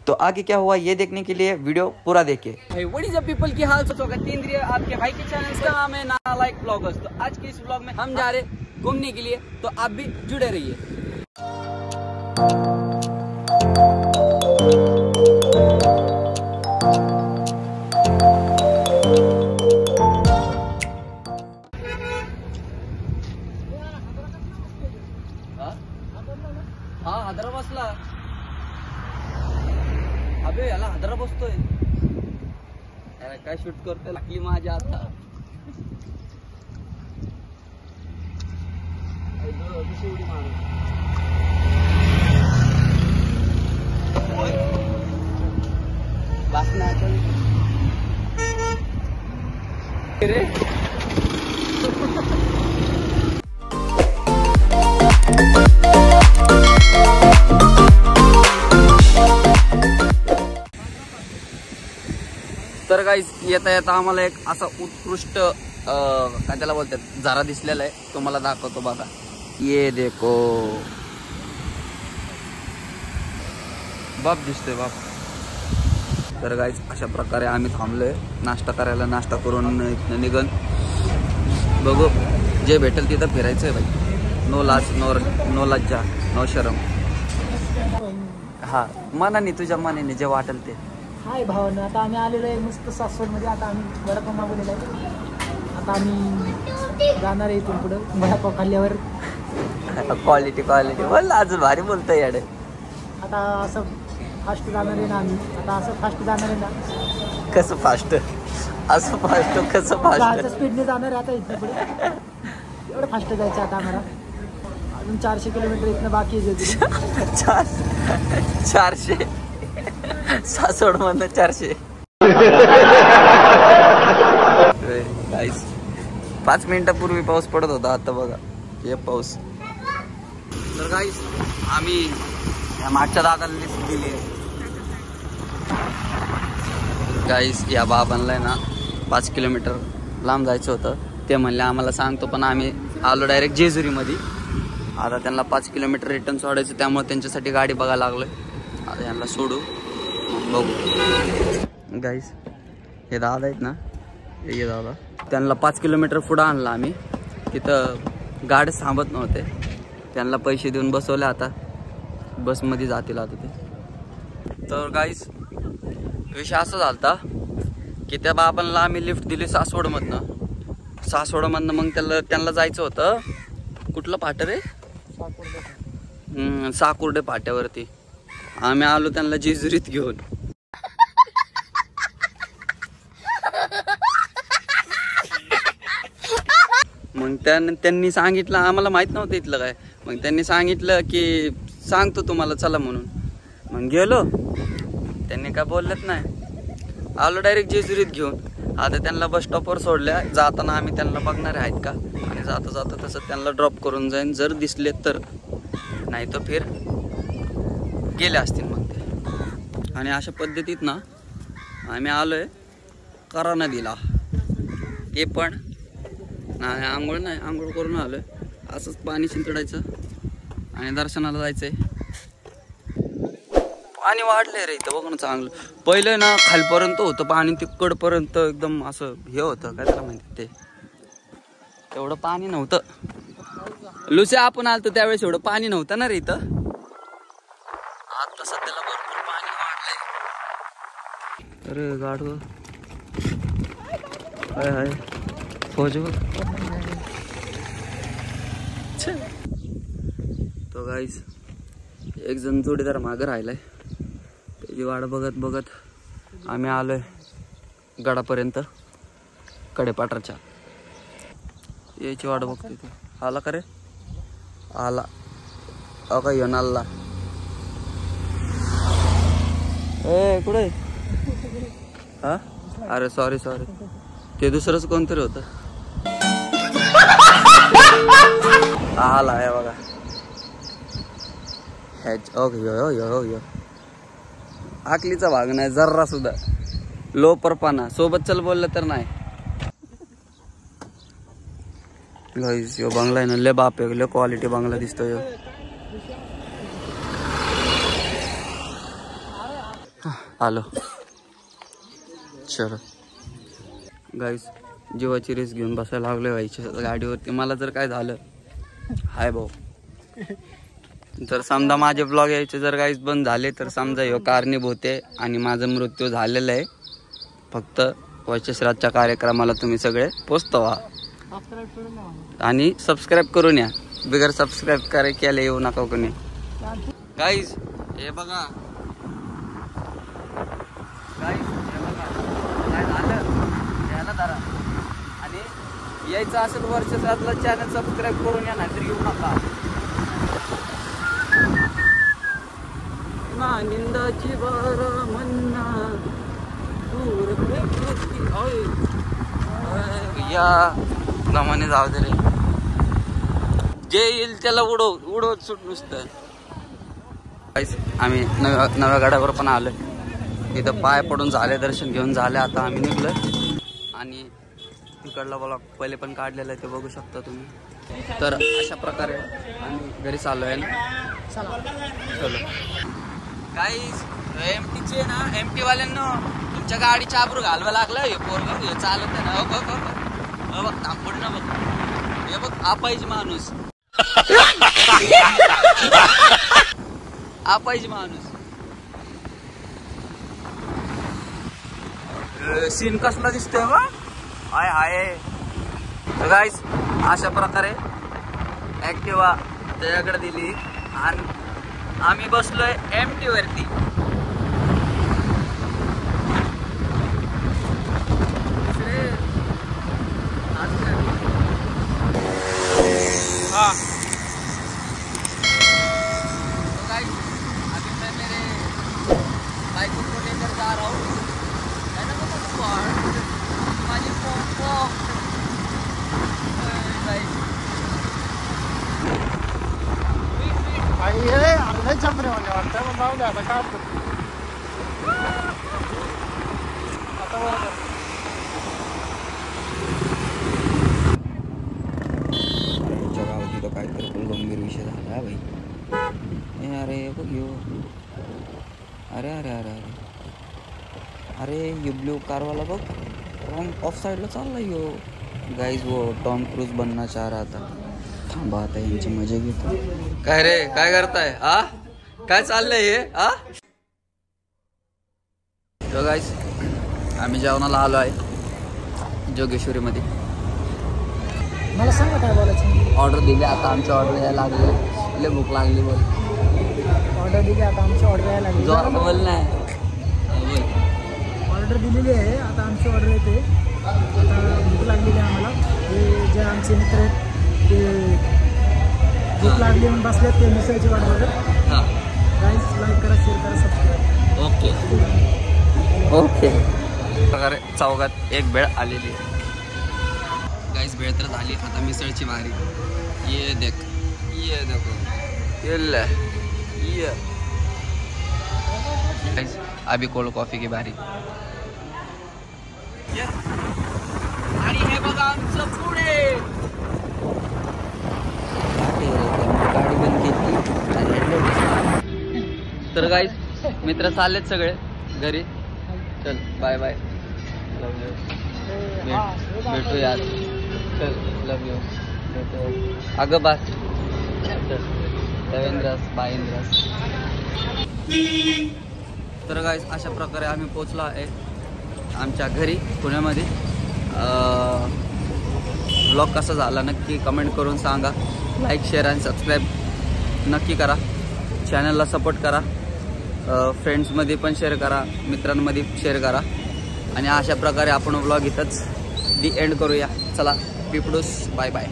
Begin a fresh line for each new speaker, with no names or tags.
तो आगे क्या हुआ ये देखने के लिए वीडियो पूरा देखिए।
व्हाट इज द पीपल की हाल केंद्रीय आपके भाई के चैनल का नाम है नालायक ब्लॉगर्स। तो आज के इस ब्लॉग में हम जा रहे घूमने के लिए, तो आप भी जुड़े रहिए। हा हादरा बसला अबे, याला हादरा बसतोय याला, काय शूट करतोय लागली माझ्या आता। रे तर गाईस येता येता आम्हाला एक असा उत्कृष्ट काय त्याला बोलतात झरा दिसलेला आहे, तुम्हाला दाखवतो बघा। ये देखो बाप दिसतोय बाप। तर गाईस अशा प्रकारे आम्ही थांबलोय नाश्ता करायला, नाश्ता करून इथनं निघन बघू जे भेटेल तिथं फिरायचंय भाई। नो लाज नो लज्जा नो शरम। हा मनाने तुझ्या मनाने जे वाटेल ते।
हाय भावना, आता आम्ही आलेलो आहे मस्त सासवडमध्ये। आता आम्ही वडापाव मागवलेला आहे, आता आम्ही जाणार आहे इथून पुढं वडापाव खाल्ल्यावर।
क्वालिटी बोल अजून भारी बोलतोय याडे।
आता असं फास्ट जाणार आहे ना आम्ही, आता असं फास्ट जाणार आहे ना।
कसं फास्ट असं फास्ट कसं फास्ट
स्पीडने जाणार आहे आता इथून पुढे। एवढं फास्ट जायचं आता आम्हाला, अजून 400 किलोमीटर इथनं बाकी आहे।
400 सासवड मधनं 400। 5 मिनिटापूर्वी पाऊस पडत होता, आता बघा हे पाऊस। तर गाईस आम्ही या मागच्या दादाला लिफ्ट दिली आहे गाईस। या बाबांना ना 5 किलोमीटर लांब जायचं होतं, ते म्हणले आम्हाला सांगतो, पण आम्ही आलो डायरेक्ट जेजुरीमध्ये। आता त्यांना 5 किलोमीटर रिटर्न सोडायचं, त्यामुळे त्यांच्यासाठी गाडी बघायला लागलोय। आता यांना सोडू बघू गाईस। हे दादा आहेत ना, हे दादा, त्यांना 5 किलोमीटर पुढं आणलं आम्ही। तिथं गाडी थांबत नव्हते, त्यांना पैसे देऊन बसवले, आता बसमध्ये जातील आता ते। तर गाईस विषय असं झालता की त्या बाबांना आम्ही लिफ्ट दिली सासवडमधनं। मग त्यांना जायचं होतं कुठलं फाटं रे, साकुर्डे फाट्यावरती। आम्ही आलो त्यांना जेजुरीत घेऊन। मग त्यांनी सांगितलं, आम्हाला माहित नव्हतं इथलं काय, मग त्यांनी सांगितलं की सांगतो तुम्हाला चला म्हणून। मग गेलो, त्यांनी काय बोललंच नाही, आलो डायरेक्ट जेजुरीत घेऊन। आता त्यांना बस स्टॉपवर सोडल्या, जाताना आम्ही त्यांना बघणार आहेत का, आणि जाता जाता तसं त्यांना ड्रॉप करून जाईन, जर दिसले तर, नाही तर फिर गेले असतील मग ते। आणि अशा पद्धतीत ना आम्ही आलोय करा नदीला, ते पण नाही आंघोळ नाही, आंघोळ करून आलोय, असंच पाणी शिंतडायचं आणि दर्शनाला जायचंय। पाणी वाढलंय रे इथं बघ ना चांगलं। पहिलं ना खालपर्यंत होतं पाणी, तिकडपर्यंत एकदम असं हे होतं, काय त्याला माहिती ते, एवढं पाणी नव्हतं। लुसे आपण आलतो त्यावेळेस एवढं पाणी नव्हतं ना रे इथं। आता सध्याला भरपूर पाणी वाढलंय। अरे गाढव हाय हाय फौज बघ। तो गाईस एक जण जोडीदार मागं राहिलाय, त्याची वाट बघत बघत आम्ही आलोय गडापर्यंत, कडेपाटाच्या। याची वाट बघतोय तू, आला का रे, आला का येऊन आला। ए कुठे, हा अरे सॉरी ते दुसरंच कोणतरी होतं। आला आहे बघा, ओके आकलीचा भाग नाही जर्रा सुद्धा, लोपरपणा, सोबत चल बोललं तर नाही। गाइस यो बंगला आहे ना, लय बाप आहे, लय क्वालिटी बंगला दिसतोय। आलो. चलो गाईस, जीवाची रेस घेऊन बसायला लागलोय व्हायच्या गाडीवरती. मला जर काय झालं हाय भाऊ, जर समजा माझे ब्लॉग यायचे जर गाईस बंद झाले तर समजा ह्यो कारणीभूत आहे आणि माझा मृत्यू झालेला आहे. फक्त वैश्यश्राद्धच्या कार्यक्रमाला तुम्ही सगळे पोचतो व्हा आणि सबस्क्राईब करून या. बिगर सबस्क्राईब केले येऊ नका कोणी. गाईस हे बघा, गाईस हे बघा काय झालं याला धरा. आणि यायचं असेल वैश्यश्राद्धला चॅनल सबस्क्राईब करून या, नाहीतर येऊ नका. निंदाची बारा म्हणा दूर या दमाने जाऊ दे रे. जे येईल त्याला उडवत सुट नुसतं. आम्ही नव्या गाड्यावर पण आलोय. इथं पाय पडून झाले, दर्शन घेऊन झाले. आता आम्ही निघलोय आणि तिकडला ब्लॉग पहिले पण काढलेला आहे, ते बघू शकता तुम्ही. तर अशा प्रकारे आम्ही घरी चाललो आहे ना. चलो गाईस, एमटीचे ना, एमटी वाल्यांना तुमच्या गाडीच्या आबरू घालवा लागलं. हे पोरग हे चालत आहे ना. बघ थांबून ना बघ. हे बघ आपायची माणूस. आपायची माणूस. सीन कसला दिसतोय बा. हाय हाय गाईस, अशा प्रकारे ऍक्टिवा त्याच्याकडे दिली आणि आम्ही बसलोय एमटी वरती. हाँ तो गाइस, अभी मैं मेरे बाइक को लेकर जा रहा हूँ. है ना माझी पोपो
अर्धा चपरे वाटतं मग जाऊ द्या आता काय
गावात तिथं काहीतरी गंभीर विषय झाला भाई. अरे बघ यो, अरे अरे अरे अरे अरे यो ब्लू कारवाला बघ रॉंग ऑफ साइडला चालला यो. गाईज वो टॉम क्रूज बनना चाह रहा था. थांबा आता यांची मजा घेतो.
काय रे, काय करताय? आ काय चाललंय हे? आ तो गाईस, आम्ही जेवणाला आलो आहे जोगेश्वरी मध्ये.
मला सांगा काय बोलायचं.
ऑर्डर दिली, आता आमची ऑर्डर यायला लागली. लय भूक लागली बोल.
ऑर्डर दिली, आता आमची ऑर्डर यायला लागली.
जोरात बोल नाही.
ऑर्डर दिलेली आहे, आता आमची ऑर्डर येते. आता भूक लागलेली आहे आम्हाला. हे जे आमचे मित्र आहेत ते भूक लागली म्हणून बसल्यात, ते मिसळची वाट बघत. गाईस लाईक करा, शेअर करा, सबस्क्राईब.
Okay okay. प्रकारे चौकात एक भेळ आलेली. गाईस भेळ तर झाली, आता मिसळची भारी. ये देख, ये देखो, ये गाईस अभी कोल्ड कॉफी की बारी. आणि हे बघा आमचं पुढे
गाडी बंद केली.
तर गाईस मित्र चाललेत सगळे घरी. चल बाय बाय, लव यू. भेटू यार. चल लव यू. भेटू. अगं बास. चल रवींद्रस बाईंद्रस. तर गाईस अशा प्रकारे आम्ही पोचलो आहे आमच्या घरी पुण्यामध्ये. ब्लॉग कसा झाला नक्की कमेंट करून सांगा. लाईक शेअर आणि सबस्क्राईब नक्की करा. चॅनलला सपोर्ट करा. फ्रेंड्समध्ये पण शेअर करा, मित्रांमध्ये शेअर करा. आणि अशा प्रकारे आपण ब्लॉग इथंच दी एंड करूया. चला पिपडूस, बाय बाय.